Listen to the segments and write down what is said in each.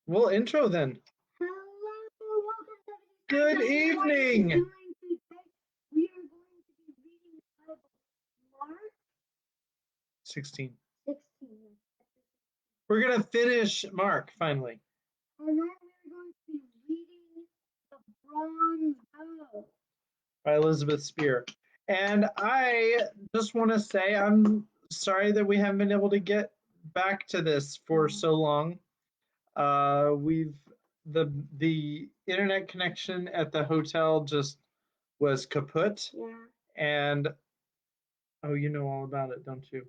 We'll intro then. Hello, welcome to Good evening. We are going to be reading the Bible, Mark 16. 16. We're going to finish Mark finally. And then we're going to be reading The Bronze Bow By Elizabeth Speare. And I just want to say I'm sorry that we haven't been able to get back to this for so long. We've the internet connection at the hotel just was kaput. Yeah. And oh, you know all about it, don't you?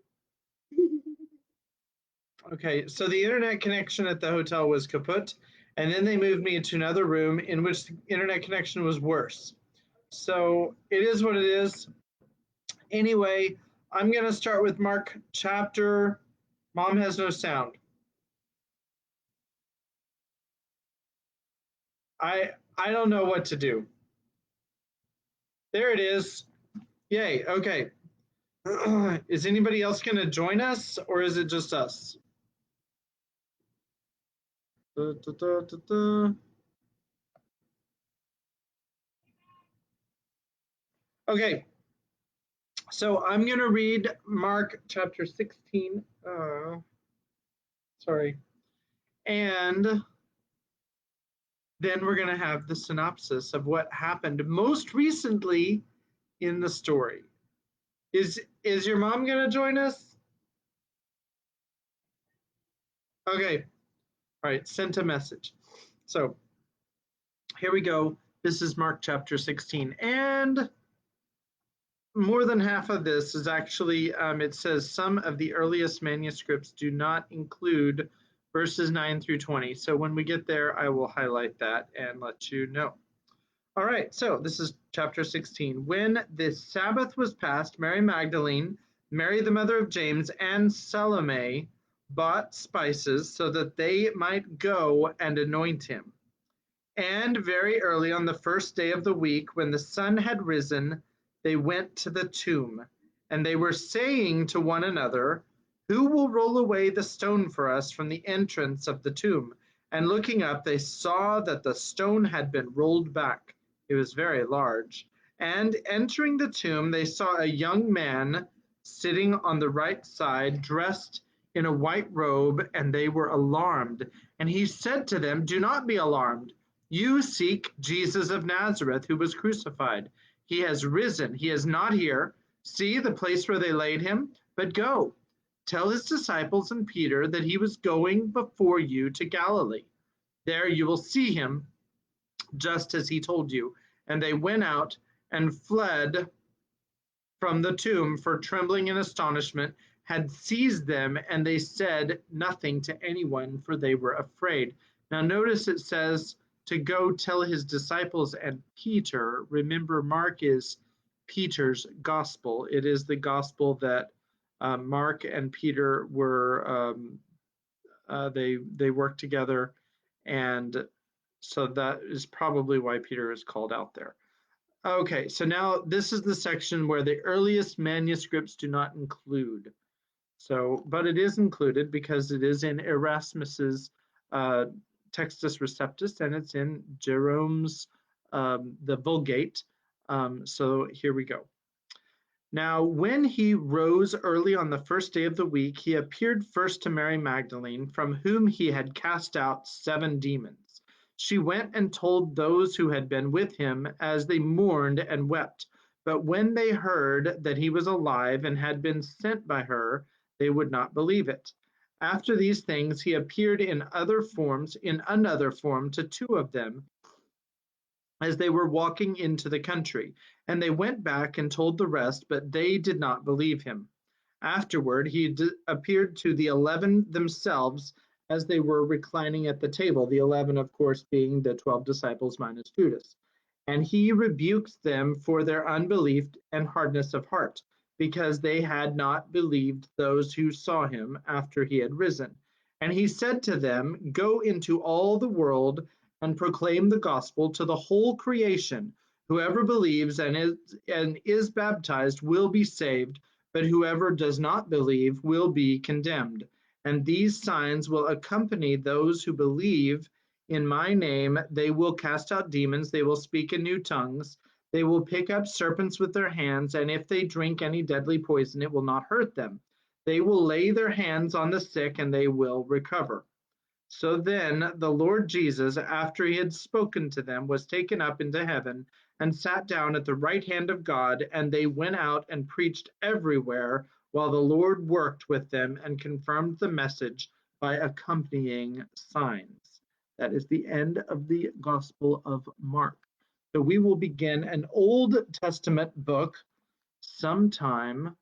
Okay, so the internet connection at the hotel was kaput, and then they moved me into another room in which the internet connection was worse. So it is what it is. Anyway, I'm going to start with Mark chapter. Mom has no sound. I don't know what to do. There it is. Yay. Okay. Is anybody else going to join us, or is it just us? Da, da, da, da, da. Okay. So I'm going to read Mark chapter 16. Sorry. And then we're going to have the synopsis of what happened most recently in the story. Is your mom going to join us? Okay. All right, sent a message. So here we go. This is Mark chapter 16. And more than half of this is actually, it says some of the earliest manuscripts do not include verses 9 through 20. So when we get there, I will highlight that and let you know. All right, so this is chapter 16. When the Sabbath was passed, Mary Magdalene, Mary the mother of James, and Salome bought spices so that they might go and anoint him. And very early on the first day of the week, when the sun had risen, they went to the tomb. And they were saying to one another, "Who will roll away the stone for us from the entrance of the tomb?" And looking up, they saw that the stone had been rolled back. It was very large. And entering the tomb, they saw a young man sitting on the right side, dressed in a white robe, and they were alarmed. And he said to them, "Do not be alarmed. You seek Jesus of Nazareth, who was crucified. He has risen. He is not here. See the place where they laid him? But go, tell his disciples and Peter that he was going before you to Galilee. There you will see him, just as he told you." And they went out and fled from the tomb, for trembling and astonishment had seized them, and they said nothing to anyone, for they were afraid. Now notice it says to go tell his disciples and Peter. Remember, Mark is Peter's gospel. It is the gospel that Mark and Peter were, they worked together, and so that is probably why Peter is called out there. Okay, so now this is the section where the earliest manuscripts do not include. So, but it is included because it is in Erasmus's Textus Receptus, and it's in Jerome's the Vulgate. So here we go. Now, when he rose early on the first day of the week, he appeared first to Mary Magdalene, from whom he had cast out 7 demons. She went and told those who had been with him, as they mourned and wept. But when they heard that he was alive and had been sent by her, they would not believe it. After these things, he appeared in another form to 2 of them, as they were walking into the country. And they went back and told the rest, but they did not believe him. Afterward, he appeared to the 11 themselves, as they were reclining at the table, the 11, of course, being the 12 disciples minus Judas. And he rebuked them for their unbelief and hardness of heart, because they had not believed those who saw him after he had risen. And he said to them, "Go into all the world and proclaim the gospel to the whole creation. Whoever believes and is baptized will be saved, but whoever does not believe will be condemned. And these signs will accompany those who believe in my name. They will cast out demons, they will speak in new tongues, they will pick up serpents with their hands, and if they drink any deadly poison, it will not hurt them. They will lay their hands on the sick and they will recover. So then the Lord Jesus, after he had spoken to them, was taken up into heaven and sat down at the right hand of God, and they went out and preached everywhere while the Lord worked with them and confirmed the message by accompanying signs. That is the end of the Gospel of Mark. So we will begin an Old Testament book sometime.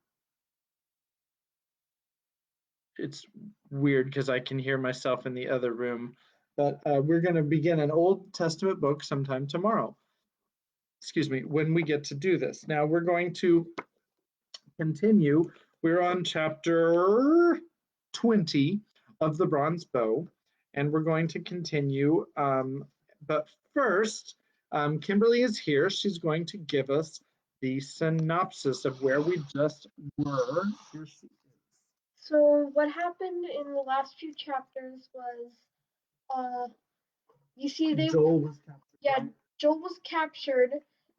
It's weird because I can hear myself in the other room, but we're going to begin an Old Testament book sometime tomorrow. Excuse me, when we get to do this. Now we're going to continue. We're on chapter 20 of the Bronze Bow, and we're going to continue. But first, Kimberly is here. She's going to give us the synopsis of where we just were. Here she is. So what happened in the last few chapters was, you see, Joel was captured. yeah, Right? Joel was captured,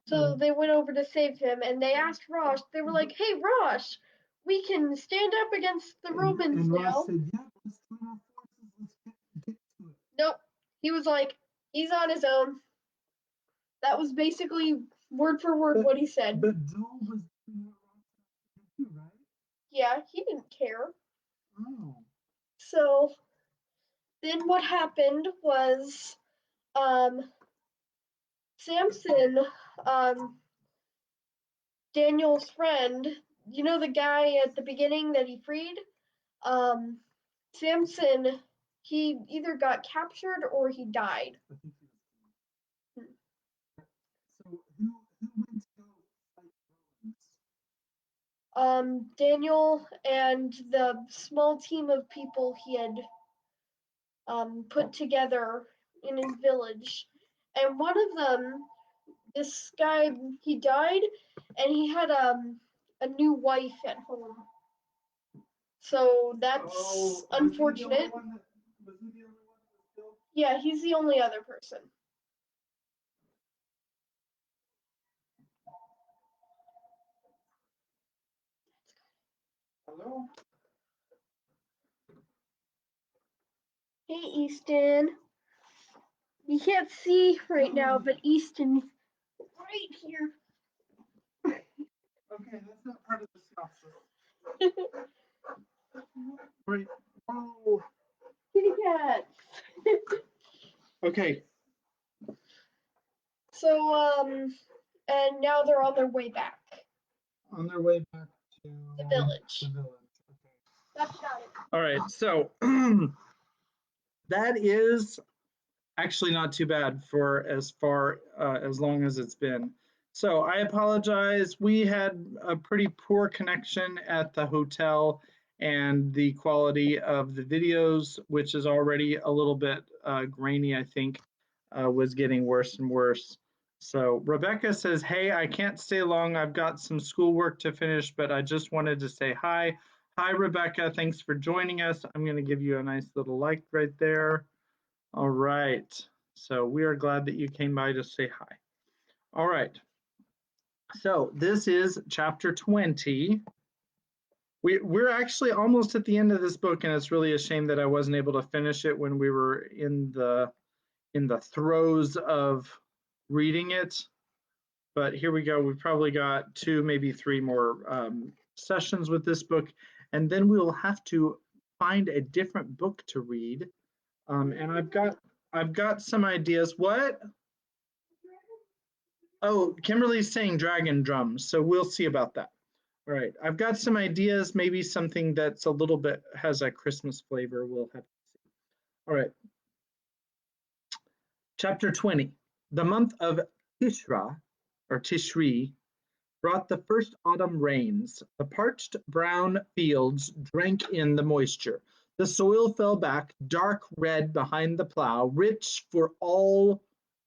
so they went over to save him, and they asked Rosh. They were like, "Hey, Rosh, we can stand up against the Romans and now." Ross said, "Yeah, let's join our forces. Let's get to it." Nope. He was like, he's on his own. That was basically word for word what he said. But Joel was doing what Ross said too, right? Yeah, he didn't care. Oh. So then what happened was, Samson, Daniel's friend, you know the guy at the beginning that he freed? Samson, he either got captured or he died. I think he was killed. So who went to go fight the Romans? Daniel and the small team of people he had put together in his village. And one of them, this guy, he died, and he had a new wife at home. So that's unfortunate. Was he the only one that was killed? Yeah, he's the only other person. Hello? Hey, Easton. You can't see right now, but Easton's right here. Okay, that's not part of the synopsis. Right. Oh. Kitty cats. Okay. So, and now they're on their way back. On their way back to the village. The village. Okay. That's about it. All right. So that is actually not too bad for as far as long as it's been. So I apologize. We had a pretty poor connection at the hotel, and the quality of the videos, which is already a little bit grainy, I think, was getting worse and worse. So Rebecca says, "Hey, I can't stay long. I've got some schoolwork to finish, but I just wanted to say hi." Hi, Rebecca. Thanks for joining us. I'm going to give you a nice little like right there. All right. So we are glad that you came by to say hi. All right. So this is chapter 20. We're actually almost at the end of this book, and it's really a shame that I wasn't able to finish it when we were in the throes of reading it. But here we go. We've probably got 2, maybe 3 more sessions with this book, and then we will have to find a different book to read. And I've got some ideas. What? Oh, Kimberly's saying dragon drums, so we'll see about that. All right, I've got some ideas, maybe something that's a little bit has a Christmas flavor. We'll have to see. All right. Chapter 20. The month of Tishra, or Tishri, brought the first autumn rains. The parched brown fields drank in the moisture. The soil fell back, dark red behind the plow, rich for all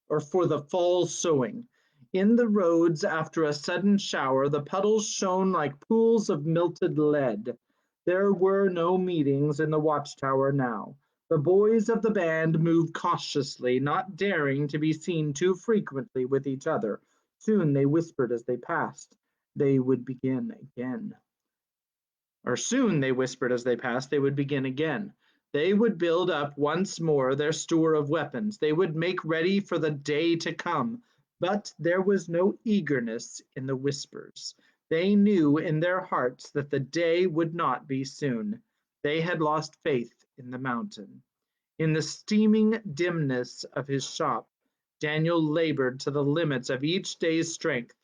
or for the fall sowing. In the roads after a sudden shower, the puddles shone like pools of melted lead. There were no meetings in the watchtower now. The boys of the band moved cautiously, not daring to be seen too frequently with each other. Soon they whispered as they passed. They would begin again. Or soon, they whispered as they passed, they would begin again. They would build up once more their store of weapons. They would make ready for the day to come. But there was no eagerness in the whispers. They knew in their hearts that the day would not be soon. They had lost faith in the mountain. In the steaming dimness of his shop, Daniel labored to the limits of each day's strength.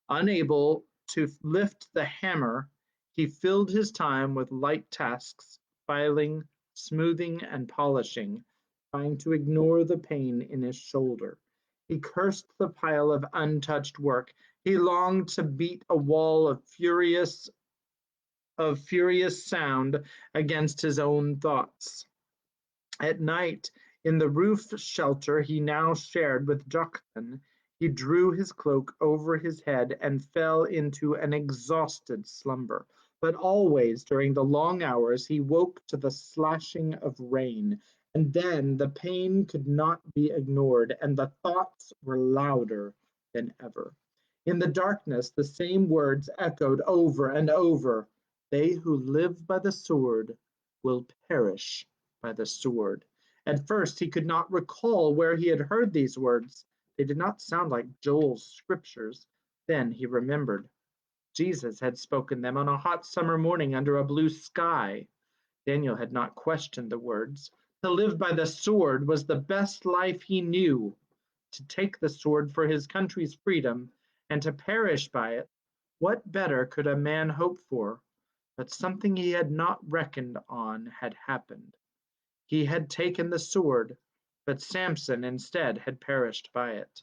Unable to lift the hammer, he filled his time with light tasks, filing, smoothing, and polishing, trying to ignore the pain in his shoulder. He cursed the pile of untouched work. He longed to beat a wall of furious sound against his own thoughts. At night, in the roof shelter he now shared with Joktan, he drew his cloak over his head and fell into an exhausted slumber. But always during the long hours he woke to the slashing of rain, and then the pain could not be ignored, and the thoughts were louder than ever. In the darkness, the same words echoed over and over: "They who live by the sword will perish by the sword." At first he could not recall where he had heard these words. They did not sound like Joel's scriptures. Then he remembered. Jesus had spoken them on a hot summer morning under a blue sky. Daniel had not questioned the words. To live by the sword was the best life he knew. To take the sword for his country's freedom and to perish by it, what better could a man hope for? But something he had not reckoned on had happened. He had taken the sword, but Samson instead had perished by it,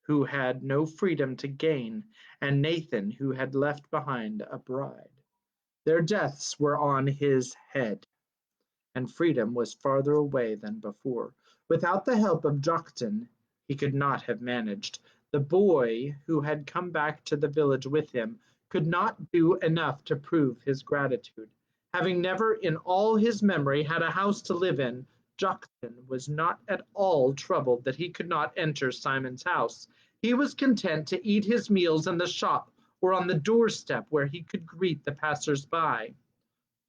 who had no freedom to gain, and Nathan, who had left behind a bride. Their deaths were on his head, and freedom was farther away than before. Without the help of Joktan, he could not have managed. The boy who had come back to the village with him could not do enough to prove his gratitude. Having never in all his memory had a house to live in, Joktan was not at all troubled that he could not enter Simon's house. He was content to eat his meals in the shop or on the doorstep where he could greet the passers-by.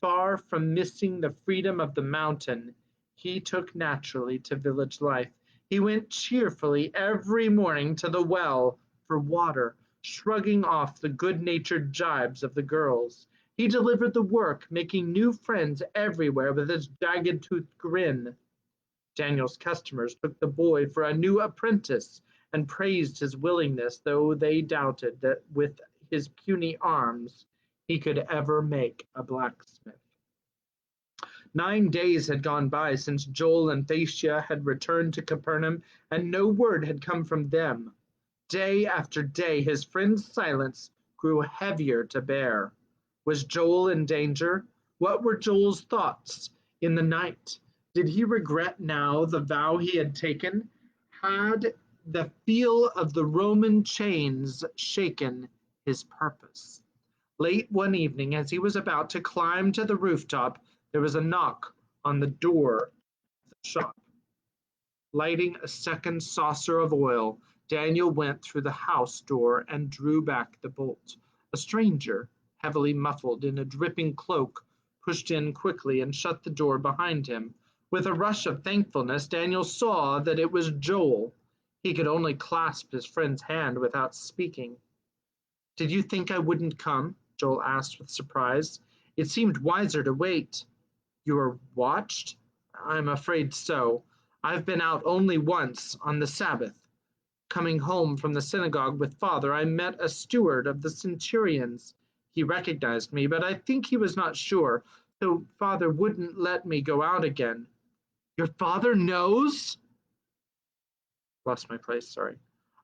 Far from missing the freedom of the mountain, he took naturally to village life. He went cheerfully every morning to the well for water, shrugging off the good-natured jibes of the girls. He delivered the work, making new friends everywhere with his jagged-toothed grin. Daniel's customers took the boy for a new apprentice and praised his willingness, though they doubted that with his puny arms he could ever make a blacksmith. 9 days had gone by since Joel and Thacia had returned to Capernaum, and no word had come from them. Day after day his friend's silence grew heavier to bear. Was Joel in danger? What were Joel's thoughts in the night? Did he regret now the vow he had taken? Had the feel of the Roman chains shaken his purpose? Late one evening, as he was about to climb to the rooftop, there was a knock on the door of the shop. Lighting a second saucer of oil, Daniel went through the house door and drew back the bolt. A stranger, heavily muffled in a dripping cloak, pushed in quickly and shut the door behind him. With a rush of thankfulness, Daniel saw that it was Joel. He could only clasp his friend's hand without speaking. "Did you think I wouldn't come?" Joel asked with surprise. "It seemed wiser to wait." "You are watched?" "I'm afraid so. I've been out only once, on the Sabbath. Coming home from the synagogue with father, I met a steward of the centurions. He recognized me, but I think he was not sure, so father wouldn't let me go out again." "Your father knows?" Lost my place, sorry.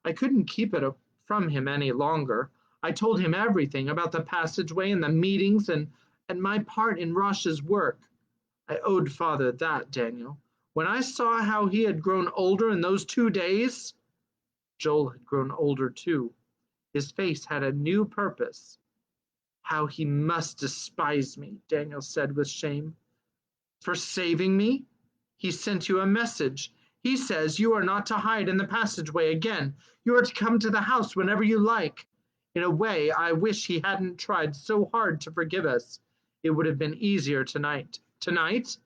"I couldn't keep it from him any longer. I told him everything about the passageway and the meetings and my part in Rosh's work. I owed father that, Daniel. When I saw how he had grown older in those 2 days..." Joel had grown older too. His face had a new purpose. How he must despise me, Daniel said with shame. For saving me? He sent you a message. He says you are not to hide in the passageway again. You are to come to the house whenever you like. In a way, I wish he hadn't tried so hard to forgive us. It would have been easier tonight. Tonight?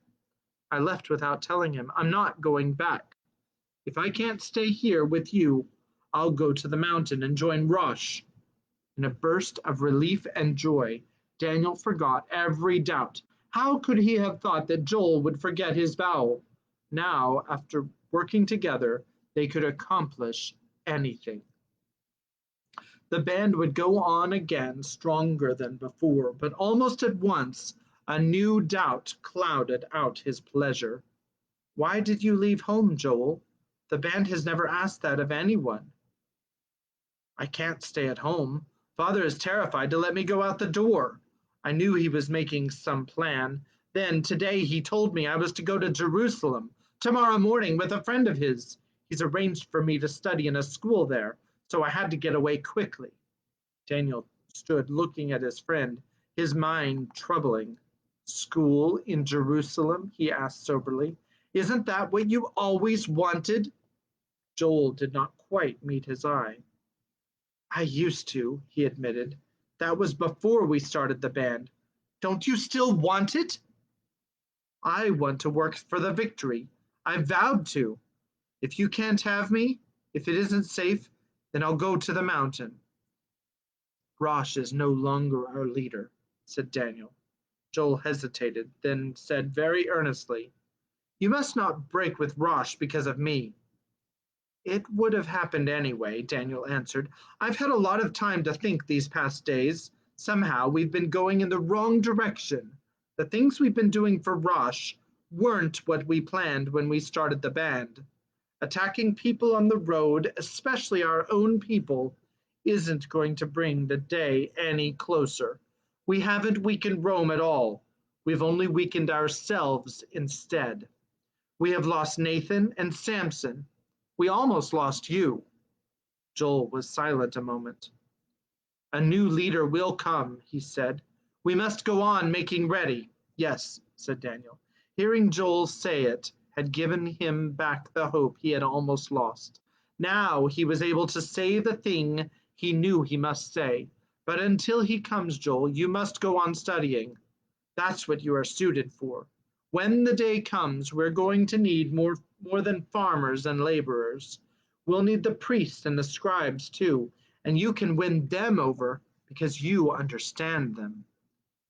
I left without telling him. I'm not going back. If I can't stay here with you, I'll go to the mountain and join Rosh. In a burst of relief and joy, Daniel forgot every doubt. How could he have thought that Joel would forget his vow? Now, after working together, they could accomplish anything. The band would go on again, stronger than before, but almost at once a new doubt clouded out his pleasure. Why did you leave home, Joel? The band has never asked that of anyone. I can't stay at home. Father is terrified to let me go out the door. I knew he was making some plan. Then today he told me I was to go to Jerusalem tomorrow morning with a friend of his. He's arranged for me to study in a school there, so I had to get away quickly. Daniel stood looking at his friend, his mind troubling. School in Jerusalem? He asked soberly. Isn't that what you always wanted? Joel did not quite meet his eye. I used to, he admitted. That was before we started the band. Don't you still want it? I want to work for the victory. I vowed to. If you can't have me, if it isn't safe, then I'll go to the mountain. Rosh is no longer our leader, said Daniel. Joel hesitated, then said very earnestly, You must not break with Rosh because of me. It would have happened anyway, Daniel answered. I've had a lot of time to think these past days. Somehow we've been going in the wrong direction. The things we've been doing for Rosh weren't what we planned when we started the band. Attacking people on the road, especially our own people, isn't going to bring the day any closer. We haven't weakened Rome at all. We've only weakened ourselves instead. We have lost Nathan and Samson. We almost lost you. Joel was silent a moment. A new leader will come, he said. We must go on making ready. Yes, said Daniel. Hearing Joel say it had given him back the hope he had almost lost. Now he was able to say the thing he knew he must say. But until he comes, Joel, you must go on studying. That's what you are suited for. When the day comes, we're going to need more than farmers and laborers. We'll need the priests and the scribes too, and you can win them over because you understand them.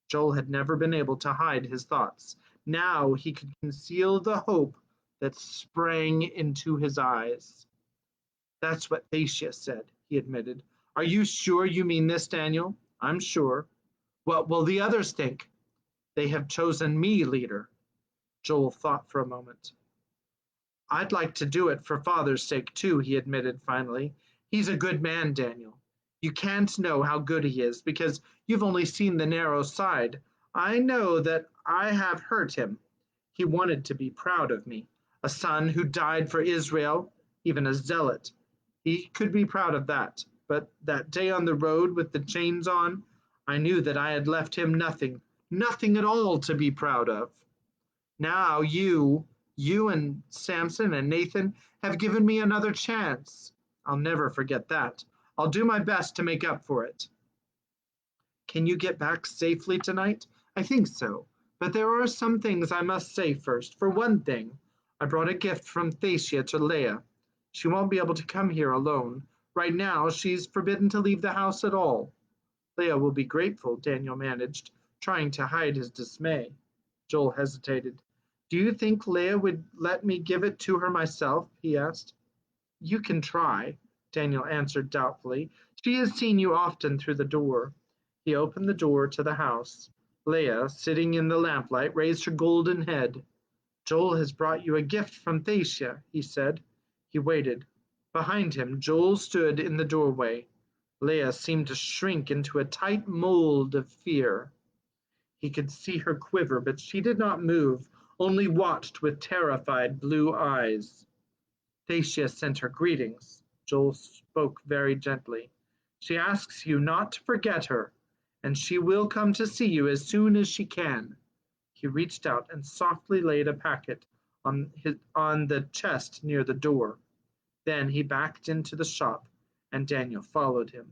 Joel had never been able to hide his thoughts. Now he could conceal the hope that sprang into his eyes. That's what Thacia said, he admitted. Are you sure you mean this, Daniel? I'm sure. What will the others think? They have chosen me leader. Joel thought for a moment. I'd like to do it for Father's sake, too, he admitted finally. He's a good man, Daniel. You can't know how good he is because you've only seen the narrow side. I know that I have hurt him. He wanted to be proud of me, a son who died for Israel, even a zealot. He could be proud of that. But that day on the road with the chains on, I knew that I had left him nothing, nothing at all to be proud of. Now you and Samson and Nathan have given me another chance. I'll never forget that. I'll do my best to make up for it. Can you get back safely tonight? I think so. But there are some things I must say first. For one thing, I brought a gift from Thacia to Leah. She won't be able to come here alone. Right now, she's forbidden to leave the house at all. Leah will be grateful, Daniel managed, trying to hide his dismay. Joel hesitated. Do you think Leah would let me give it to her myself? He asked. You can try, Daniel answered doubtfully. She has seen you often through the door. He opened the door to the house. Leah, sitting in the lamplight, raised her golden head. Joel has brought you a gift from Thacia, he said. He waited. Behind him, Joel stood in the doorway. Leah seemed to shrink into a tight mold of fear. He could see her quiver, but she did not move, only watched with terrified blue eyes. Thacia sent her greetings, Joel spoke very gently. She asks you not to forget her, and she will come to see you as soon as she can. He reached out and softly laid a packet on the chest near the door. Then he backed into the shop, and Daniel followed him.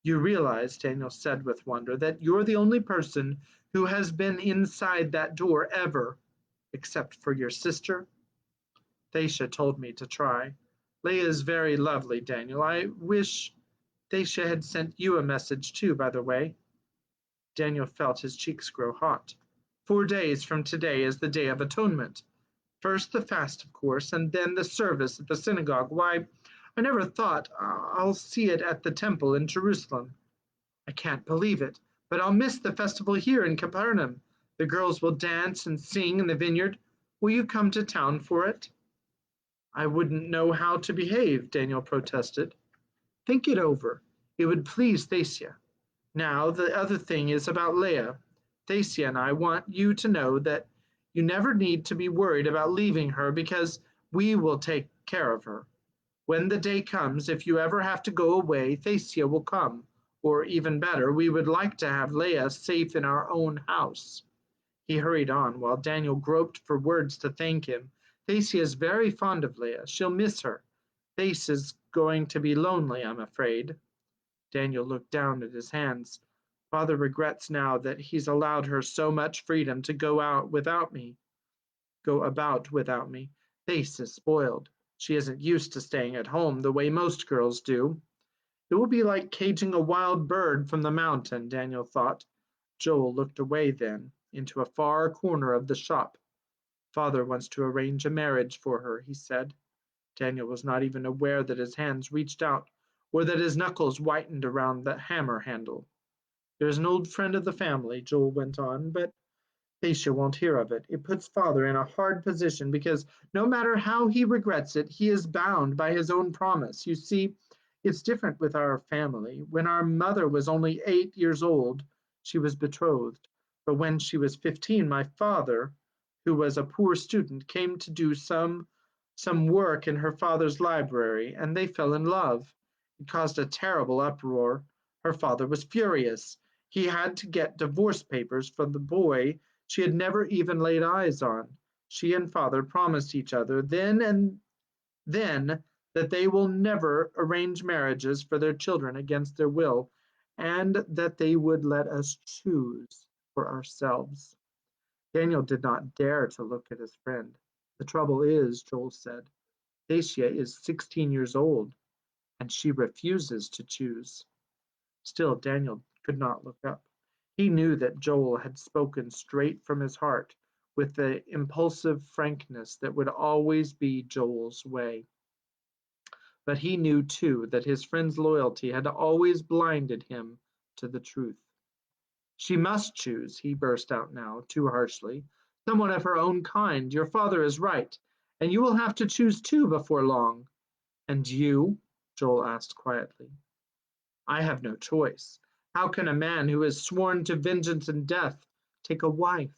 You realize, Daniel said with wonder, that you're the only person who has been inside that door ever, except for your sister? Thacia told me to try. Leah is very lovely, Daniel. I wish Thacia had sent you a message too, by the way. Daniel felt his cheeks grow hot. 4 days from today is the Day of Atonement. First the fast, of course, and then the service at the synagogue. Why, I never thought I'll see it at the temple in Jerusalem. I can't believe it, but I'll miss the festival here in Capernaum. The girls will dance and sing in the vineyard. Will you come to town for it? I wouldn't know how to behave, Daniel protested. Think it over. It would please Thacia. Now, the other thing is about Leah. Thacia and I want you to know that you never need to be worried about leaving her because we will take care of her. When the day comes, if you ever have to go away, Thacia will come. Or even better, we would like to have Leah safe in our own house. He hurried on while Daniel groped for words to thank him. Thacia is very fond of Leah. She'll miss her. Thace is going to be lonely, I'm afraid. Daniel looked down at his hands. Father regrets now that he's allowed her so much freedom to go about without me. Thace is spoiled. She isn't used to staying at home the way most girls do. It will be like caging a wild bird from the mountain, Daniel thought. Joel looked away then, into a far corner of the shop. Father wants to arrange a marriage for her, he said. Daniel was not even aware that his hands reached out, or that his knuckles whitened around the hammer handle. There's an old friend of the family, Joel went on, but Thacia won't hear of it. It puts Father in a hard position because no matter how he regrets it, he is bound by his own promise. You see, it's different with our family. When our mother was only 8 years old, she was betrothed. But when she was 15, my father, who was a poor student, came to do some work in her father's library, and they fell in love. It caused a terrible uproar. Her father was furious. He had to get divorce papers from the boy she had never even laid eyes on. She and father promised each other then that they will never arrange marriages for their children against their will, and that they would let us choose for ourselves. Daniel did not dare to look at his friend. The trouble is, Joel said, Dacia is 16 years old, and she refuses to choose. Still, Daniel could not look up. He knew that Joel had spoken straight from his heart, with the impulsive frankness that would always be Joel's way. But he knew, too, that his friend's loyalty had always blinded him to the truth. She must choose, he burst out now, too harshly. Someone of her own kind. Your father is right, and you will have to choose too before long. And you? Joel asked quietly. I have no choice. How can a man who has sworn to vengeance and death take a wife?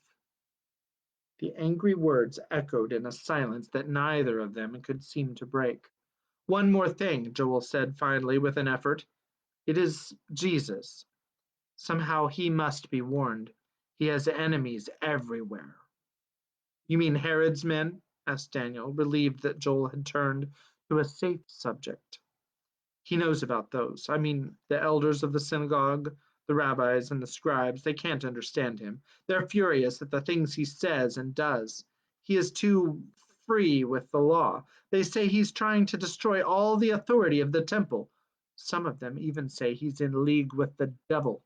The angry words echoed in a silence that neither of them could seem to break. One more thing, Joel said finally with an effort. It is Jesus. Somehow he must be warned. He has enemies everywhere. You mean Herod's men? Asked Daniel, relieved that Joel had turned to a safe subject. He knows about those. I mean, the elders of the synagogue, the rabbis, and the scribes, they can't understand him. They're furious at the things he says and does. He is too free with the law. They say he's trying to destroy all the authority of the temple. Some of them even say he's in league with the devil.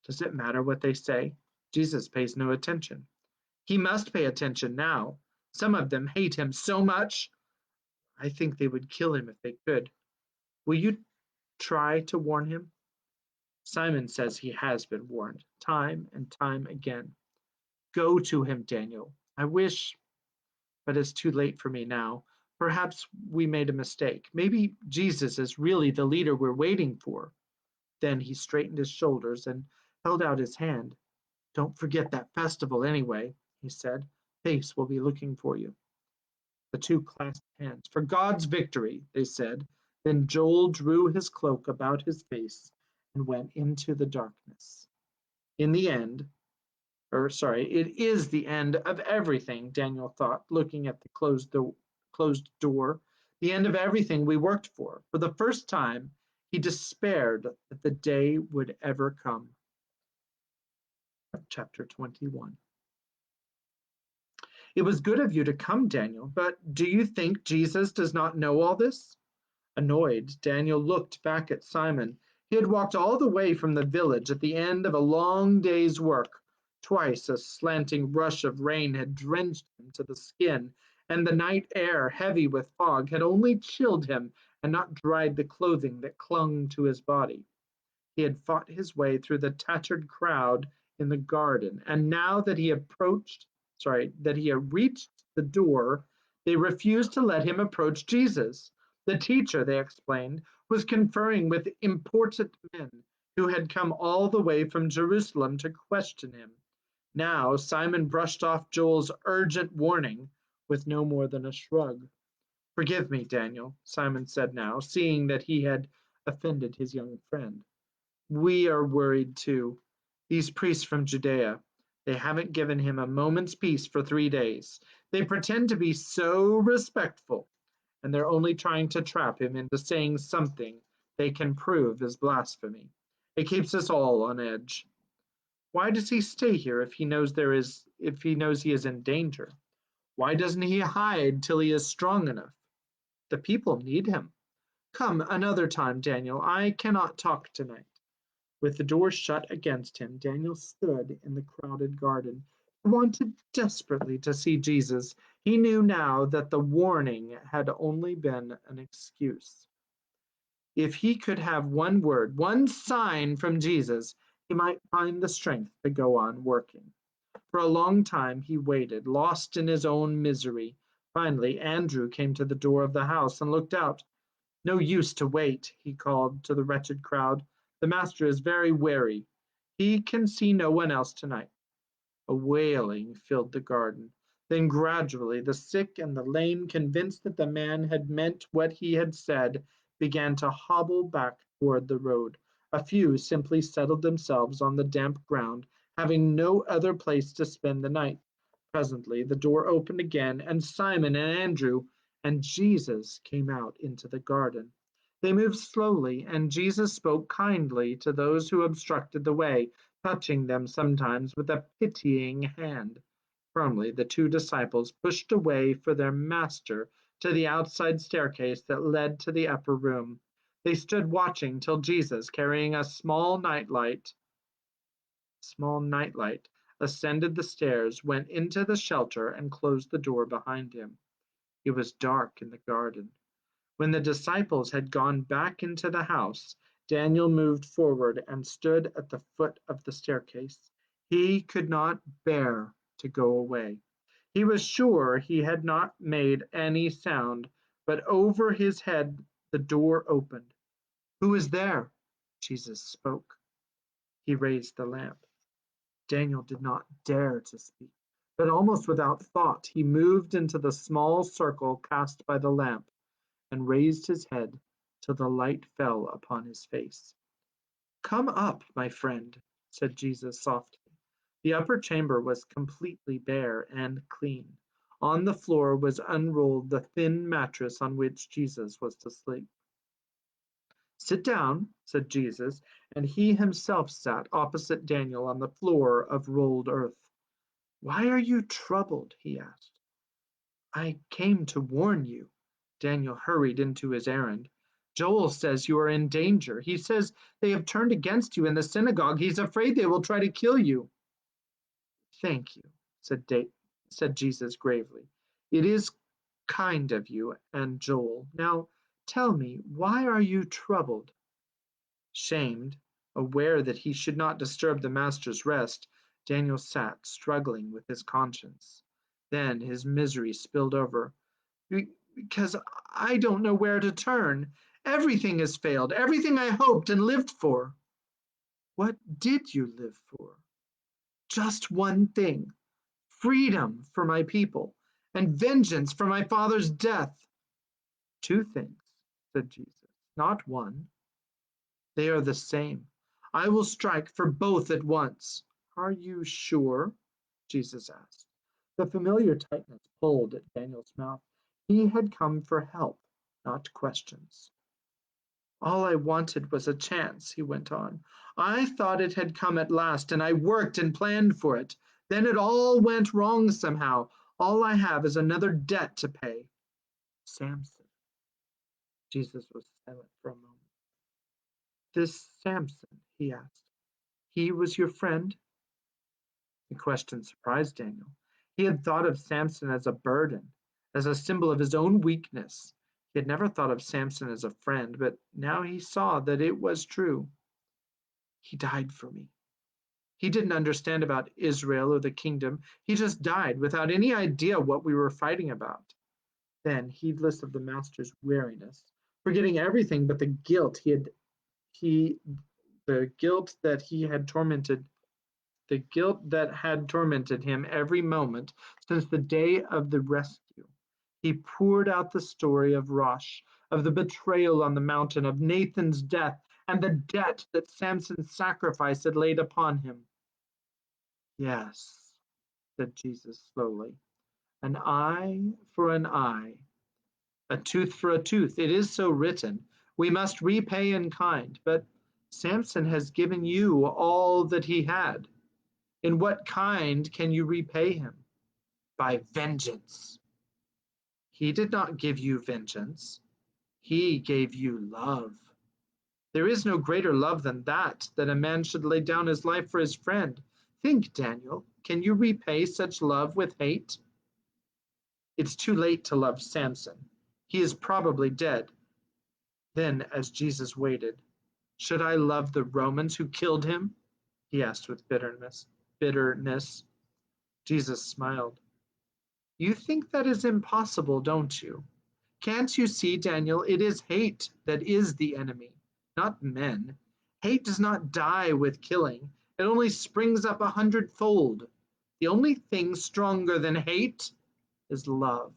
Does it matter what they say? Jesus pays no attention. He must pay attention now. Some of them hate him so much, I think they would kill him if they could. Will you try to warn him? Simon says he has been warned, time and time again. Go to him, Daniel. I wish, but it's too late for me now. Perhaps we made a mistake. Maybe Jesus is really the leader we're waiting for. Then he straightened his shoulders and held out his hand. Don't forget that festival anyway, he said. Pace will be looking for you. The two clasped hands. For God's victory, they said. Then Joel drew his cloak about his face and went into the darkness. In the end, it is the end of everything, Daniel thought, looking at the closed door. The end of everything we worked for. For the first time, he despaired that the day would ever come. Chapter 21. It was good of you to come, Daniel, but do you think Jesus does not know all this? Annoyed, Daniel looked back at Simon. He had walked all the way from the village at the end of a long day's work. Twice a slanting rush of rain had drenched him to the skin, and the night air, heavy with fog, had only chilled him and not dried the clothing that clung to his body. He had fought his way through the tattered crowd in the garden, and now that that he had reached the door, they refused to let him approach Jesus. The teacher, they explained, was conferring with important men who had come all the way from Jerusalem to question him. Now Simon brushed off Joel's urgent warning with no more than a shrug. Forgive me, Daniel, Simon said now, seeing that he had offended his young friend. We are worried too. These priests from Judea, they haven't given him a moment's peace for 3 days. They pretend to be so respectful, and they're only trying to trap him into saying something they can prove is blasphemy. It keeps us all on edge. Why does he stay here if he knows he is in danger? Why doesn't he hide till he is strong enough? The people need him. Come another time, Daniel. I cannot talk tonight. With the door shut against him, Daniel stood in the crowded garden. He wanted desperately to see Jesus. He knew now that the warning had only been an excuse. If he could have one word, one sign from Jesus, he might find the strength to go on working. For a long time he waited, lost in his own misery. Finally, Andrew came to the door of the house and looked out. No use to wait, he called to the wretched crowd. The master is very weary. He can see no one else tonight. A wailing filled the garden. Then gradually the sick and the lame, convinced that the man had meant what he had said, began to hobble back toward the road. A few simply settled themselves on the damp ground, having no other place to spend the night. Presently the door opened again, and Simon and Andrew and Jesus came out into the garden. They moved slowly, and Jesus spoke kindly to those who obstructed the way, touching them sometimes with a pitying hand. Firmly, the two disciples pushed a way for their master to the outside staircase that led to the upper room. They stood watching till Jesus, carrying a small nightlight, ascended the stairs, went into the shelter, and closed the door behind him. It was dark in the garden. When the disciples had gone back into the house, Daniel moved forward and stood at the foot of the staircase. He could not bear to go away. He was sure he had not made any sound, but over his head the door opened. Who is there? Jesus spoke. He raised the lamp. Daniel did not dare to speak, but almost without thought he moved into the small circle cast by the lamp and raised his head till the light fell upon his face. Come up, my friend, said Jesus softly. The upper chamber was completely bare and clean. On the floor was unrolled the thin mattress on which Jesus was to sleep. Sit down, said Jesus, and he himself sat opposite Daniel on the floor of rolled earth. Why are you troubled? He asked. I came to warn you. Daniel hurried into his errand. Joel says you are in danger. He says they have turned against you in the synagogue. He's afraid they will try to kill you. Thank you, said Jesus gravely. It is kind of you and Joel. Now tell me, why are you troubled? Shamed, aware that he should not disturb the master's rest, Daniel sat, struggling with his conscience. Then his misery spilled over. Because I don't know where to turn. Everything has failed, everything I hoped and lived for. What did you live for? Just one thing, freedom for my people. and vengeance for my father's death. Two things, said Jesus, not one. They are the same. I will strike for both at once. Are you sure? Jesus asked. The familiar tightness pulled at Daniel's mouth. He had come for help, not questions. All I wanted was a chance, he went on. I thought it had come at last, and I worked and planned for it. Then it all went wrong somehow. All I have is another debt to pay. Samson. Jesus was silent for a moment. This Samson, he asked. He was your friend? The question surprised Daniel. He had thought of Samson as a burden, as a symbol of his own weakness. He had never thought of Samson as a friend, but now he saw that it was true. He died for me. He didn't understand about Israel or the kingdom. He just died without any idea what we were fighting about. Then, heedless of the master's weariness, forgetting everything but he the guilt that he had tormented the guilt that had tormented him every moment since the day of the rescue. He poured out the story of Rosh, of the betrayal on the mountain, of Nathan's death, and the debt that Samson's sacrifice had laid upon him. Yes, said Jesus slowly, an eye for an eye, a tooth for a tooth. It is so written. We must repay in kind. But Samson has given you all that he had. In what kind can you repay him? By vengeance. He did not give you vengeance. He gave you love. There is no greater love than that a man should lay down his life for his friend. Think, Daniel, can you repay such love with hate? It's too late to love Samson. He is probably dead. Then, as Jesus waited, should I love the Romans who killed him? He asked with bitterness. Jesus smiled. You think that is impossible, don't you? Can't you see, Daniel, it is hate that is the enemy, not men. Hate does not die with killing. It only springs up 100-fold. The only thing stronger than hate is love.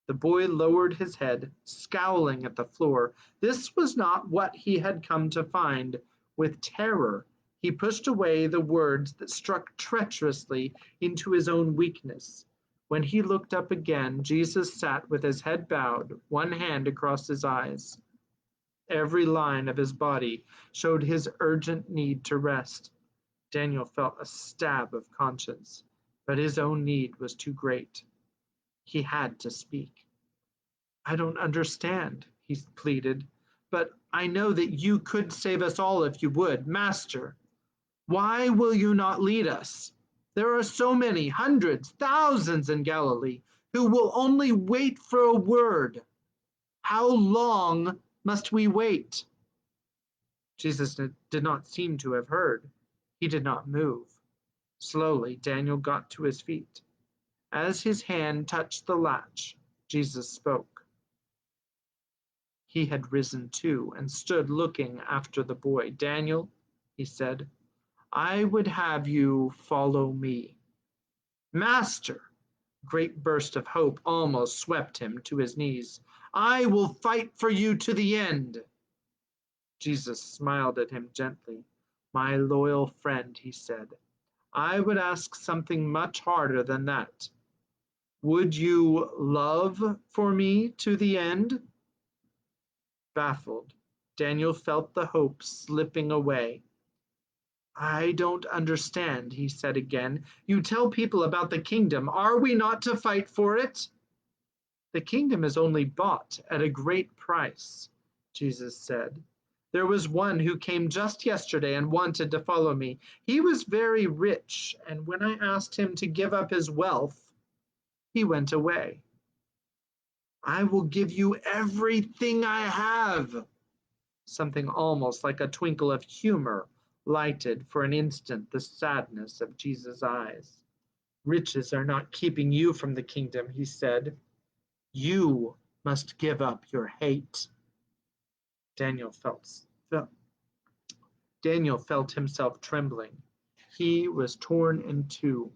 The boy lowered his head, scowling at the floor. This was not what he had come to find. With terror, he pushed away the words that struck treacherously into his own weakness. When he looked up again, Jesus sat with his head bowed, one hand across his eyes. Every line of his body showed his urgent need to rest. Daniel felt a stab of conscience, but his own need was too great. He had to speak. I don't understand, he pleaded, but I know that you could save us all if you would. Master, why will you not lead us? There are so many, hundreds, thousands in Galilee, who will only wait for a word. How long must we wait? Jesus did not seem to have heard. He did not move. Slowly, Daniel got to his feet. As his hand touched the latch, Jesus spoke. He had risen too and stood looking after the boy. Daniel, he said, I would have you follow me. Master! Great burst of hope almost swept him to his knees. I will fight for you to the end. Jesus smiled at him gently. My loyal friend, he said, I would ask something much harder than that. Would you love for me to the end? Baffled, Daniel felt the hope slipping away. I don't understand, he said again. You tell people about the kingdom. Are we not to fight for it? The kingdom is only bought at a great price, Jesus said. There was one who came just yesterday and wanted to follow me. He was very rich, and when I asked him to give up his wealth, he went away. I will give you everything I have. Something almost like a twinkle of humor lighted for an instant the sadness of Jesus' eyes. Riches are not keeping you from the kingdom, he said. You must give up your hate. Daniel felt, Daniel felt himself trembling. He was torn in two.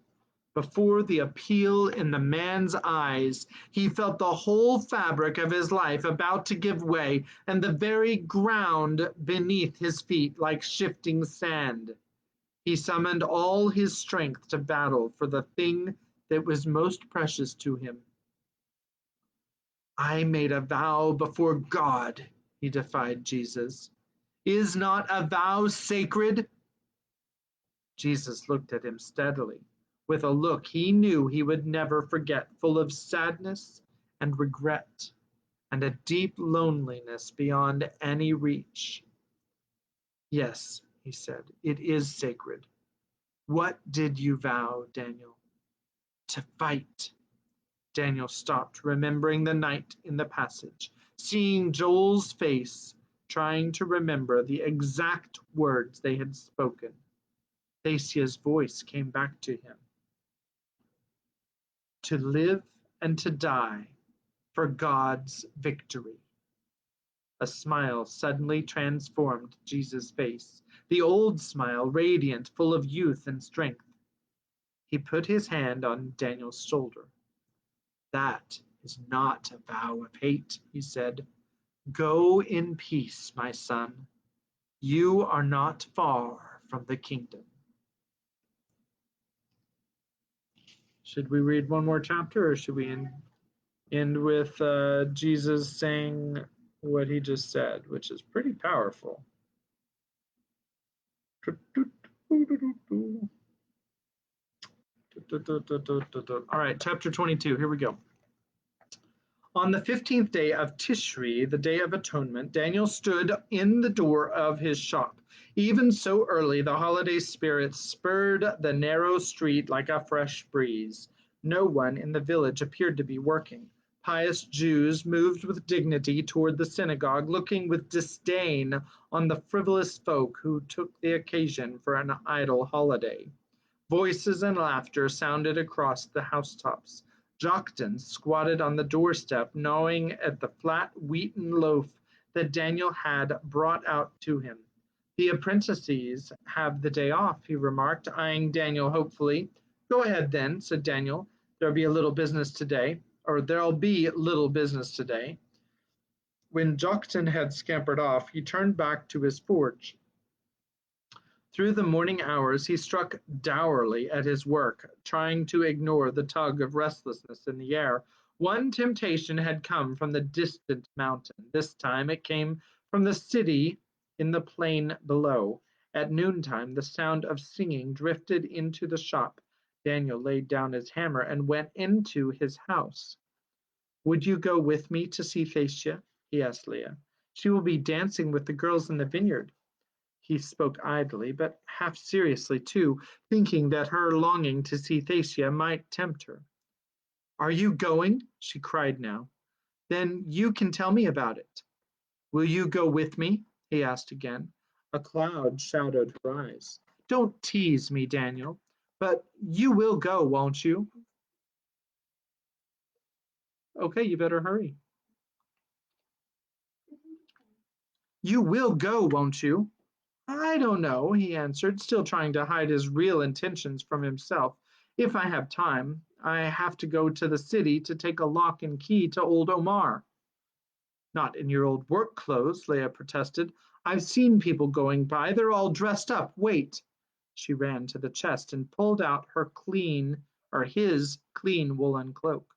Before the appeal in the man's eyes, he felt the whole fabric of his life about to give way, and the very ground beneath his feet like shifting sand. He summoned all his strength to battle for the thing that was most precious to him. I made a vow before God, he defied Jesus. Is not a vow sacred? Jesus looked at him steadily, with a look he knew he would never forget, full of sadness and regret and a deep loneliness beyond any reach. Yes, he said, it is sacred. What did you vow, Daniel? To fight. Daniel stopped, remembering the night in the passage, seeing Joel's face, trying to remember the exact words they had spoken. Thasia's voice came back to him. To live and to die for God's victory. A smile suddenly transformed Jesus' face, the old smile, radiant, full of youth and strength. He put his hand on Daniel's shoulder. That is not a vow of hate, he said. Go in peace, my son. You are not far from the kingdom. Should we read one more chapter, or should we end with Jesus saying what he just said, which is pretty powerful? All right, chapter 22. Here we go. On the 15th day of Tishri, the day of atonement, Daniel stood in the door of his shop. Even so early, the holiday spirit spurred the narrow street like a fresh breeze. No one in the village appeared to be working. Pious Jews moved with dignity toward the synagogue, looking with disdain on the frivolous folk who took the occasion for an idle holiday. Voices and laughter sounded across the housetops. Joktan squatted on the doorstep, gnawing at the flat wheaten loaf that Daniel had brought out to him. The apprentices have the day off, he remarked, eyeing Daniel hopefully. Go ahead then, said Daniel. There'll be little business today. When Joktan had scampered off, he turned back to his forge. Through the morning hours he struck dourly at his work, trying to ignore the tug of restlessness in the air. One temptation had come from the distant mountain. This time it came from the city in the plain below. At noontime the sound of singing drifted into the shop. Daniel laid down his hammer and went into his house. Would you go with me to see Thacia? He asked Leah. She will be dancing with the girls in the vineyard. He spoke idly, but half seriously too, thinking that her longing to see Thacia might tempt her. Are you going? She cried now. Then you can tell me about it. Will you go with me? He asked again. A cloud shadowed her eyes. Don't tease me, Daniel. But you will go, won't you? Okay, you better hurry. You will go, won't you? I don't know, he answered, still trying to hide his real intentions from himself. If I have time, I have to go to the city to take a lock and key to old Omar. Not in your old work clothes, Leah protested. I've seen people going by. They're all dressed up. Wait. She ran to the chest and pulled out his clean woolen cloak,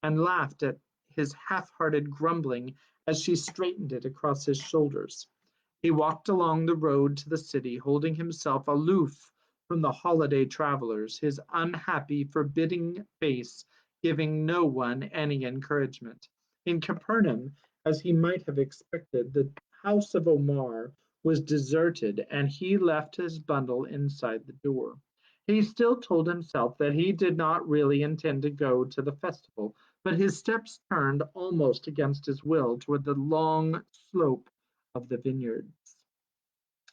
and laughed at his half-hearted grumbling as she straightened it across his shoulders. He walked along the road to the city, holding himself aloof from the holiday travelers, his unhappy, forbidding face giving no one any encouragement. In Capernaum, as he might have expected, the house of Omar was deserted, and he left his bundle inside the door. He still told himself that he did not really intend to go to the festival, but his steps turned almost against his will toward the long slope of the vineyards.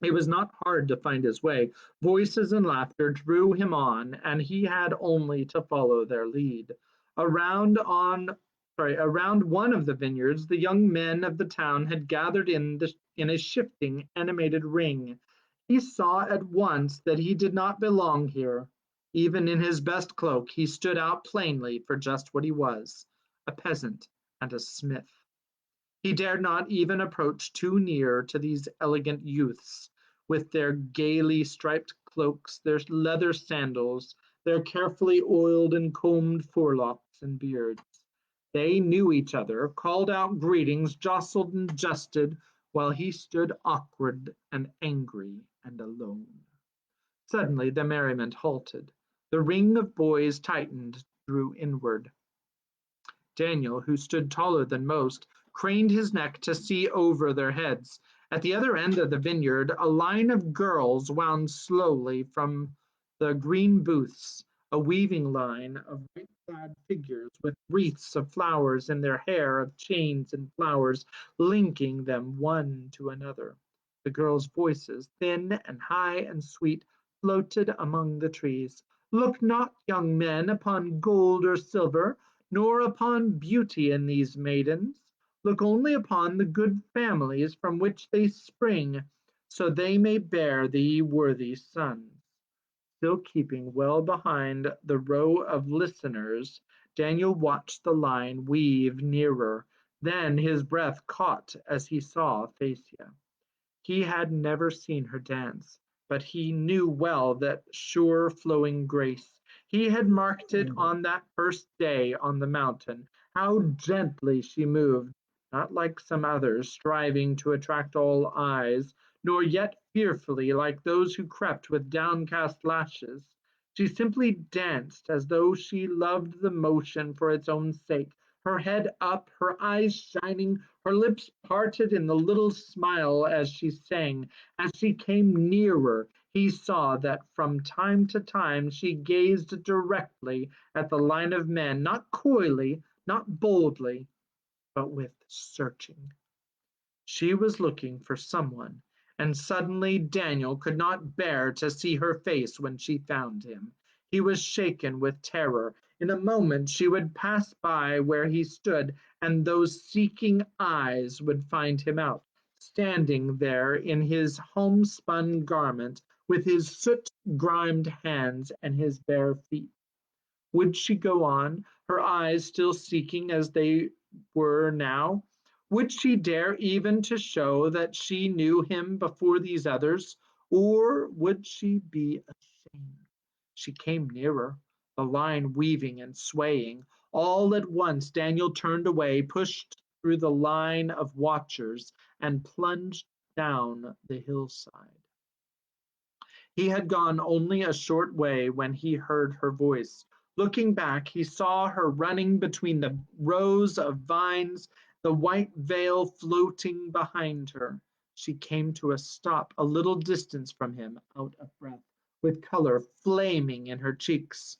It was not hard to find his way. Voices and laughter drew him on, and he had only to follow their lead. Around one of the vineyards, the young men of the town had gathered in a shifting, animated ring. He saw at once that he did not belong here. Even in his best cloak he stood out plainly for just what he was, a peasant and a smith. He dared not even approach too near to these elegant youths, with their gaily striped cloaks, their leather sandals, their carefully oiled and combed forelocks and beards. They knew each other, called out greetings, jostled and jested, while he stood awkward and angry and alone. Suddenly the merriment halted. The ring of boys tightened, drew inward. Daniel, who stood taller than most, craned his neck to see over their heads. At the other end of the vineyard, a line of girls wound slowly from the green booths, a weaving line of white-clad figures with wreaths of flowers in their hair, of chains and flowers linking them one to another. The girls' voices, thin and high and sweet, floated among the trees. Look not, young men, upon gold or silver, nor upon beauty in these maidens. Look only upon the good families from which they spring, so they may bear thee worthy sons. Still keeping well behind the row of listeners, Daniel watched the line weave nearer. Then his breath caught as he saw Thasia. He had never seen her dance, but he knew well that sure flowing grace. He had marked it on that first day on the mountain. How gently she moved, not like some others, striving to attract all eyes, nor yet fearfully like those who crept with downcast lashes. She simply danced as though she loved the motion for its own sake, her head up, her eyes shining, her lips parted in the little smile as she sang. As she came nearer, he saw that from time to time she gazed directly at the line of men, not coyly, not boldly, but with searching. She was looking for someone, and suddenly Daniel could not bear to see her face when she found him. He was shaken with terror. In a moment she would pass by where he stood, and those seeking eyes would find him out, standing there in his homespun garment, with his soot-grimed hands and his bare feet. Would she go on, her eyes still seeking as they were now? Would she dare even to show that she knew him before these others? Or would she be ashamed? She came nearer, the line weaving and swaying. All at once Daniel turned away, pushed through the line of watchers, and plunged down the hillside. He had gone only a short way when he heard her voice. Looking back, he saw her running between the rows of vines, the white veil floating behind her. She came to a stop a little distance from him, out of breath, with color flaming in her cheeks.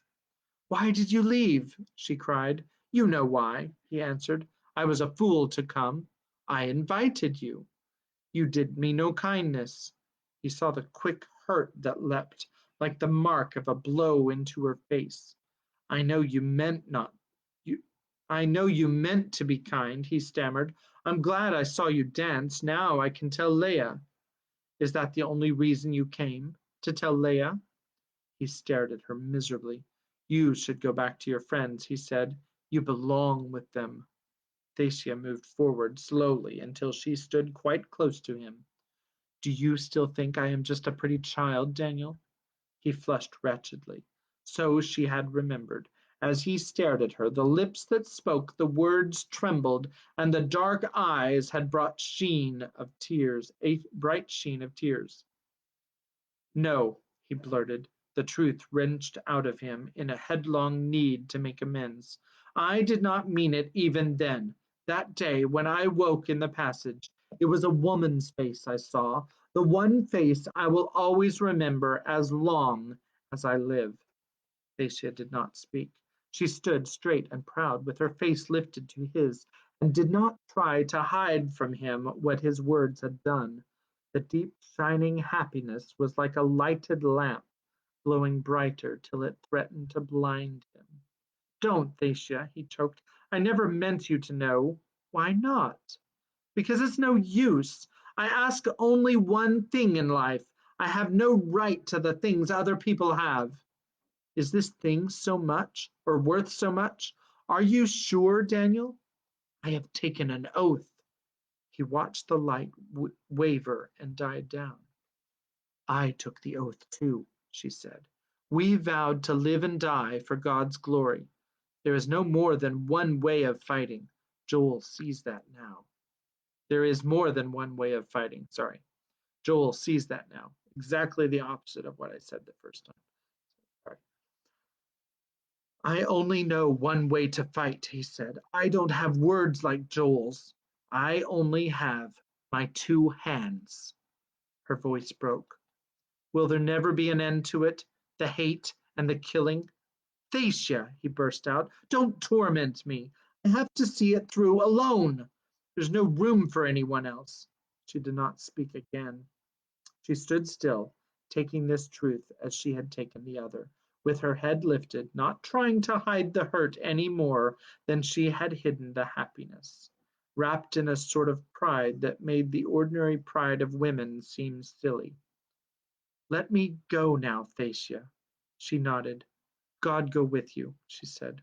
"Why did you leave?" she cried. "You know why," he answered. "I was a fool to come. I invited you. You did me no kindness." He saw the quick hurt that leapt, like the mark of a blow into her face. "I know you meant not you I know you meant to be kind," he stammered. "I'm glad I saw you dance. Now I can tell Leah." "Is that the only reason you came? To tell Leah?" He stared at her miserably. "You should go back to your friends," he said. "You belong with them." Thacia moved forward slowly until she stood quite close to him. "Do you still think I am just a pretty child, Daniel?" He flushed wretchedly. So she had remembered. As he stared at her, the lips that spoke the words trembled, and the dark eyes had brought sheen of tears, a bright sheen of tears. "No," he blurted, the truth wrenched out of him in a headlong need to make amends. "I did not mean it even then. That day when I woke in the passage, it was a woman's face I saw, the one face I will always remember as long as I live." Thacia did not speak. She stood straight and proud, with her face lifted to his, and did not try to hide from him what his words had done. The deep shining happiness was like a lighted lamp, glowing brighter till it threatened to blind him. "Don't, Thacia," he choked. "I never meant you to know." "Why not?" "Because it's no use. I ask only one thing in life. I have no right to the things other people have." Is this thing so much, or worth so much? Are you sure, Daniel? I have taken an oath. He watched the light waver and died down. I took the oath too, she said. We vowed to live and die for God's glory. There is no more than one way of fighting. Joel sees that now. There is more than one way of fighting, sorry. Joel sees that now. Exactly the opposite of what I said the first time. Sorry. I only know one way to fight, he said. I don't have words like Joel's. I only have my two hands. Her voice broke. Will there never be an end to it? The hate and the killing? Thacia, he burst out, don't torment me. I have to see it through alone. There's no room for anyone else. She did not speak again. She stood still, taking this truth as she had taken the other, with her head lifted, not trying to hide the hurt any more than she had hidden the happiness, wrapped in a sort of pride that made the ordinary pride of women seem silly. Let me go now, Thacia. She nodded. God go with you, she said,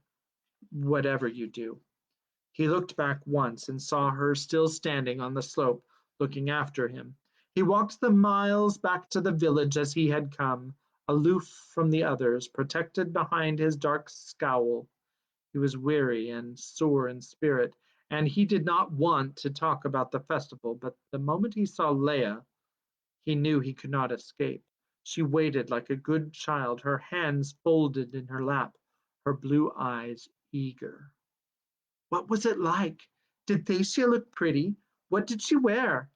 whatever you do. He looked back once and saw her still standing on the slope, looking after him. He walked the miles back to the village as he had come, aloof from the others, protected behind his dark scowl. He was weary and sore in spirit, and he did not want to talk about the festival, but the moment he saw Leah, he knew he could not escape. She waited like a good child, her hands folded in her lap, her blue eyes eager. What was it like? Did Thacia look pretty? What did she wear?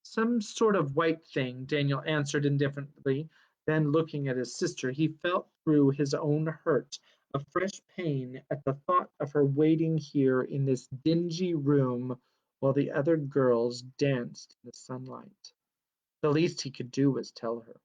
Some sort of white thing, Daniel answered indifferently. Then, looking at his sister, he felt through his own hurt a fresh pain at the thought of her waiting here in this dingy room while the other girls danced in the sunlight. The least he could do was tell her.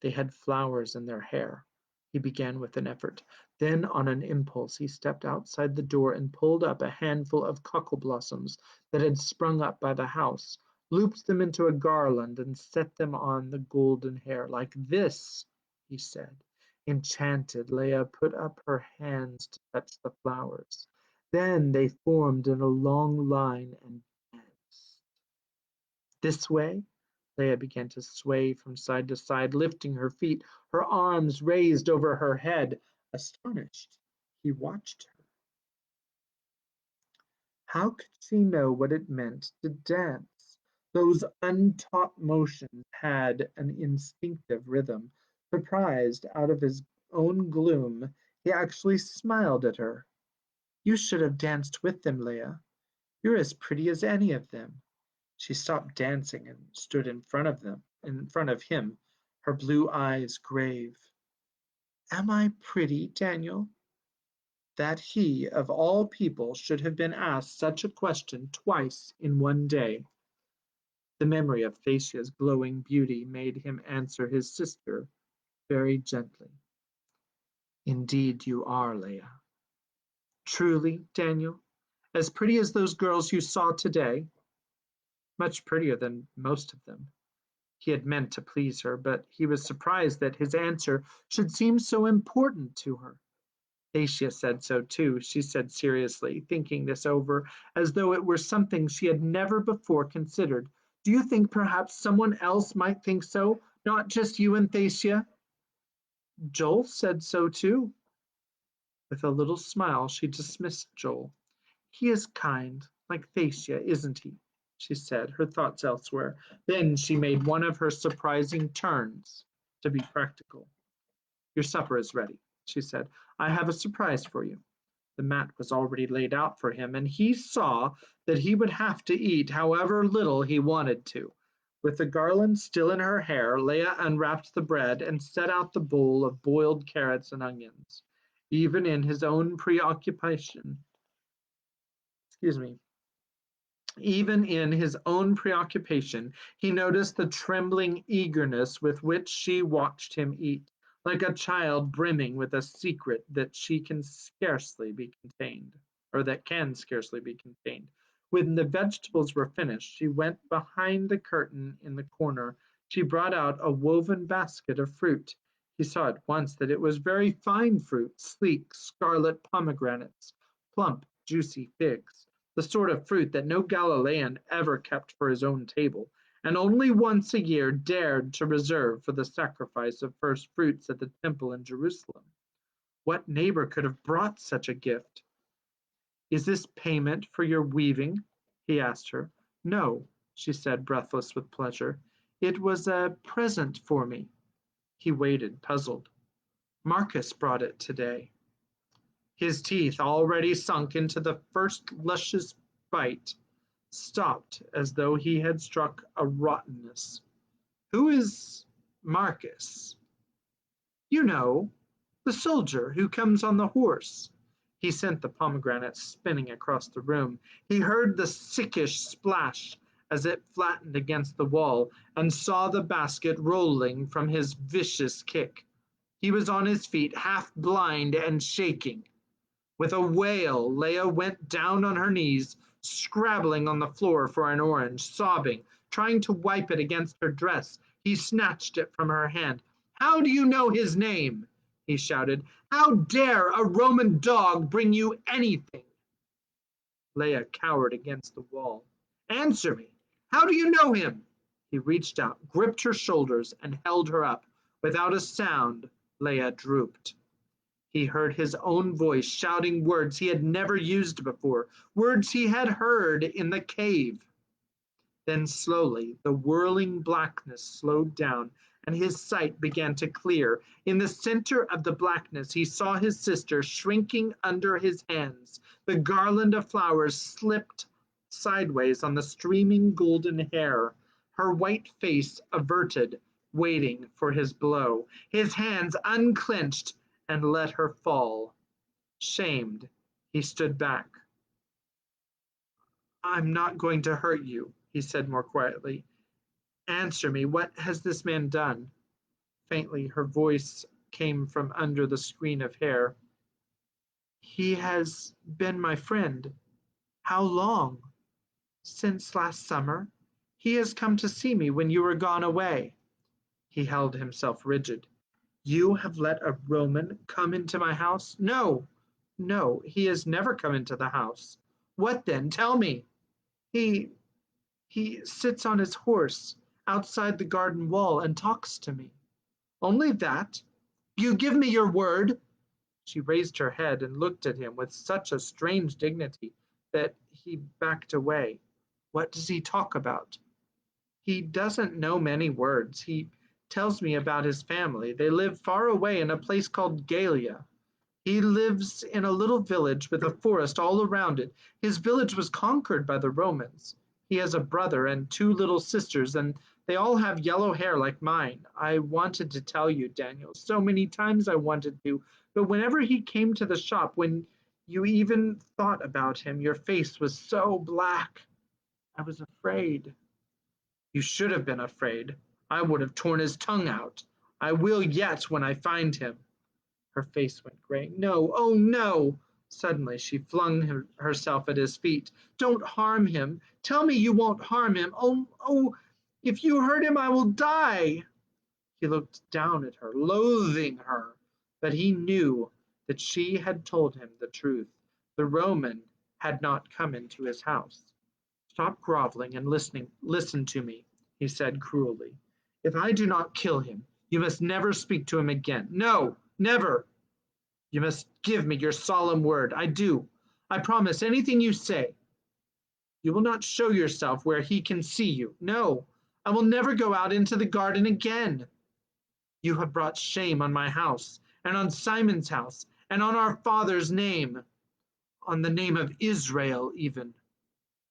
They had flowers in their hair. He began with an effort. Then, on an impulse, he stepped outside the door and pulled up a handful of cockle blossoms that had sprung up by the house, looped them into a garland, and set them on the golden hair. Like this, he said. Enchanted, Leah put up her hands to touch the flowers. Then they formed in a long line and danced. This way? Leah began to sway from side to side, lifting her feet, her arms raised over her head. Astonished, he watched her. How could she know what it meant to dance? Those untaught motions had an instinctive rhythm. Surprised out of his own gloom, he actually smiled at her. You should have danced with them, Leah. You're as pretty as any of them. She stopped dancing and stood in front of him, her blue eyes grave. Am I pretty, Daniel? That he, of all people, should have been asked such a question twice in one day. The memory of Thacia's glowing beauty made him answer his sister very gently. Indeed you are, Leah. Truly, Daniel? As pretty as those girls you saw today? Much prettier than most of them. He had meant to please her, but he was surprised that his answer should seem so important to her. Dacia said so too, she said seriously, thinking this over as though it were something she had never before considered. Do you think perhaps someone else might think so, not just you and Thacia? Joel said so too. With a little smile, she dismissed Joel. He is kind, like Thacia, isn't he? She said, her thoughts elsewhere. Then she made one of her surprising turns to be practical. Your supper is ready, she said. I have a surprise for you. The mat was already laid out for him, and he saw that he would have to eat however little he wanted to. With the garland still in her hair, Leah unwrapped the bread and set out the bowl of boiled carrots and onions. Even in his own preoccupation, excuse me, Even in his own preoccupation, he noticed the trembling eagerness with which she watched him eat, like a child brimming with a secret that she can scarcely be contained, or that can scarcely be contained. When the vegetables were finished, she went behind the curtain in the corner. She brought out a woven basket of fruit. He saw at once that it was very fine fruit, sleek scarlet pomegranates, plump, juicy figs, the sort of fruit that no Galilean ever kept for his own table, and only once a year dared to reserve for the sacrifice of first fruits at the temple in Jerusalem. What neighbor could have brought such a gift? Is this payment for your weaving? He asked her. No, she said, breathless with pleasure. It was a present for me. He waited, puzzled. Marcus brought it today. His teeth, already sunk into the first luscious bite, stopped as though he had struck a rottenness. Who is Marcus? You know, the soldier who comes on the horse. He sent the pomegranate spinning across the room. He heard the sickish splash as it flattened against the wall and saw the basket rolling from his vicious kick. He was on his feet, half blind and shaking. With a wail, Leah went down on her knees, scrabbling on the floor for an orange, sobbing, trying to wipe it against her dress. He snatched it from her hand. How do you know his name? He shouted. How dare a Roman dog bring you anything? Leah cowered against the wall. Answer me. How do you know him? He reached out, gripped her shoulders, and held her up. Without a sound, Leah drooped. He heard his own voice shouting words he had never used before, words he had heard in the cave. Then slowly the whirling blackness slowed down and his sight began to clear. In the center of the blackness, he saw his sister shrinking under his hands. The garland of flowers slipped sideways on the streaming golden hair, her white face averted, waiting for his blow. His hands unclenched and let her fall. Shamed, he stood back. I'm not going to hurt you, he said more quietly. Answer me, what has this man done? Faintly, her voice came from under the screen of hair. He has been my friend. How long? Since last summer. He has come to see me when you were gone away. He held himself rigid. You have let a Roman come into my house? No, no, he has never come into the house. What then? Tell me. He he sits on his horse outside the garden wall and talks to me. Only that? You give me your word? She raised her head and looked at him with such a strange dignity that he backed away. What does he talk about? He doesn't know many words. He tells me about his family. They live far away in a place called Gallia. He lives in a little village with a forest all around it. His village was conquered by the Romans. He has a brother and two little sisters, and they all have yellow hair like mine. I wanted to tell you, Daniel. So many times I wanted to, but whenever he came to the shop, when you even thought about him, your face was so black. I was afraid. You should have been afraid. I would have torn his tongue out. I will yet when I find him. Her face went gray. No, oh no! Suddenly she flung herself at his feet. Don't harm him. Tell me you won't harm him. Oh, oh, if you hurt him, I will die. He looked down at her, loathing her, but he knew that she had told him the truth. The Roman had not come into his house. Stop groveling and listen to me, he said cruelly. If I do not kill him, you must never speak to him again. No, never. You must give me your solemn word. I do. I promise anything you say. You will not show yourself where he can see you. No, I will never go out into the garden again. You have brought shame on my house, and on Simon's house, and on our father's name, on the name of Israel, even.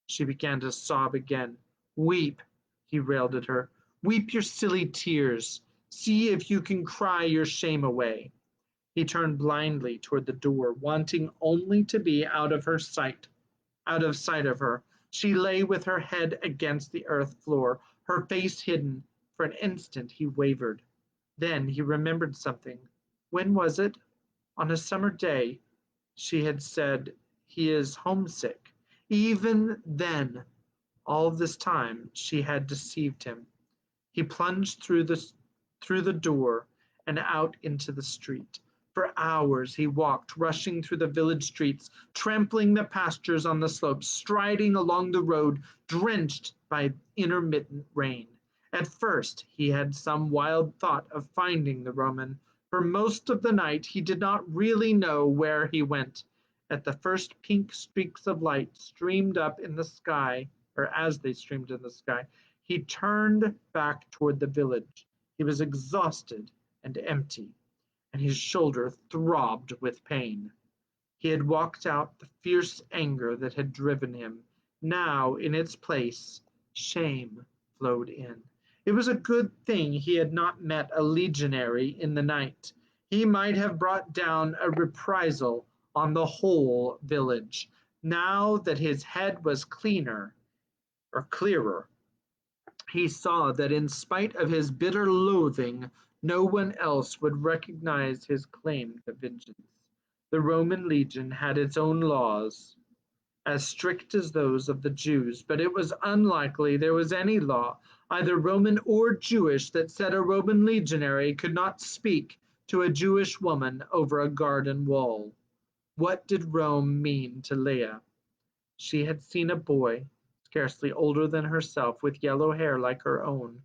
She began to sob again. Weep, he railed at her. Weep your silly tears. See if you can cry your shame away. He turned blindly toward the door, wanting only to be out of her sight, out of sight of her. She lay with her head against the earth floor, her face hidden. For an instant he wavered. Then he remembered something. When was it? On a summer day, she had said, he is homesick. Even then, all this time, she had deceived him. He plunged through the door and out into the street. For hours he walked, rushing through the village streets, trampling the pastures on the slopes, striding along the road, drenched by intermittent rain. At first he had some wild thought of finding the Roman. For most of the night he did not really know where he went. At the first pink streaks of light streamed up in the sky, or as they streamed in the sky, he turned back toward the village. He was exhausted and empty, and his shoulder throbbed with pain. He had walked out the fierce anger that had driven him. Now, in its place, shame flowed in. It was a good thing he had not met a legionary in the night. He might have brought down a reprisal on the whole village. Now that his head was clearer, he saw that in spite of his bitter loathing, no one else would recognize his claim to vengeance. The Roman legion had its own laws, as strict as those of the Jews, but it was unlikely there was any law, either Roman or Jewish, that said a Roman legionary could not speak to a Jewish woman over a garden wall. What did Rome mean to Leah? She had seen a boy, scarcely older than herself, with yellow hair like her own.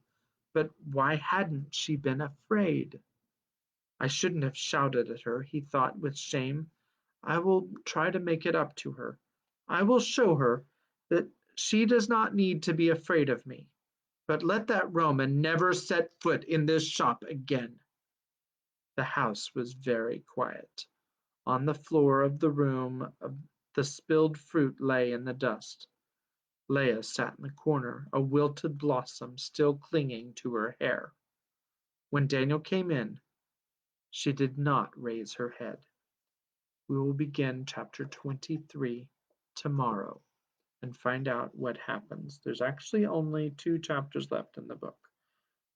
But why hadn't she been afraid? I shouldn't have shouted at her, he thought with shame. I will try to make it up to her. I will show her that she does not need to be afraid of me. But let that Roman never set foot in this shop again. The house was very quiet. On the floor of the room the spilled fruit lay in the dust. Leah sat in the corner, a wilted blossom still clinging to her hair. When Daniel came in, she did not raise her head. We will begin chapter 23 tomorrow and find out what happens. There's actually only 2 chapters left in the book.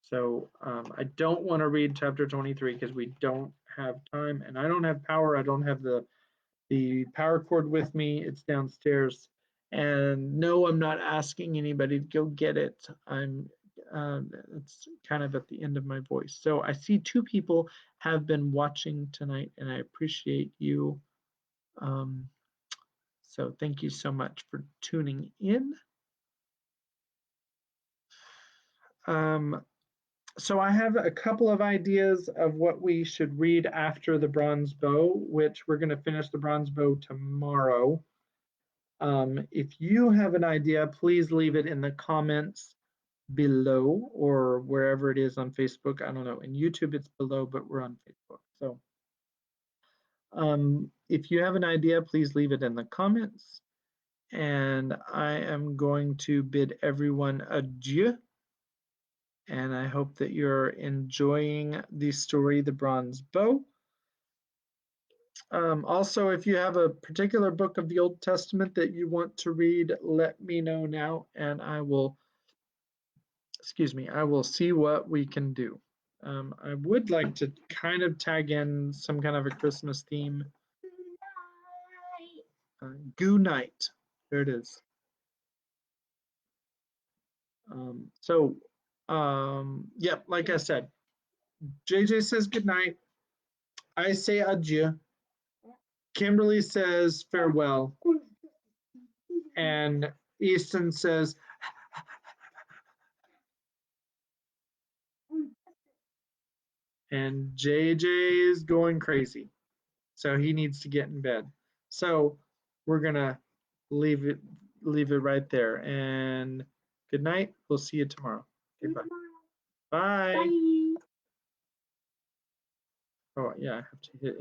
So I don't want to read chapter 23 because we don't have time, and I don't have power. I don't have the power cord with me. It's downstairs. And no, I'm not asking anybody to go get it. It's kind of at the end of my voice. So I see 2 people have been watching tonight, and I appreciate you. So thank you so much for tuning in. So I have a couple of ideas of what we should read after the Bronze Bow, which we're going to finish the Bronze Bow tomorrow. If you have an idea, please leave it in the comments below or wherever it is on Facebook. I don't know. In YouTube, it's below, but we're on Facebook. So if you have an idea, please leave it in the comments. And I am going to bid everyone adieu. And I hope that you're enjoying the story, The Bronze Bow. Also, if you have a particular book of the Old Testament that you want to read, let me know now, and I will see what we can do. I would like to kind of tag in some kind of a Christmas theme. Goo Night. There it is. Yeah, like I said, JJ says good night. I say adieu. Kimberly says farewell. And Easton says, and JJ is going crazy. So he needs to get in bed. So we're gonna leave it right there. And good night. We'll see you tomorrow. Okay, bye. Bye. Oh yeah, I have to hit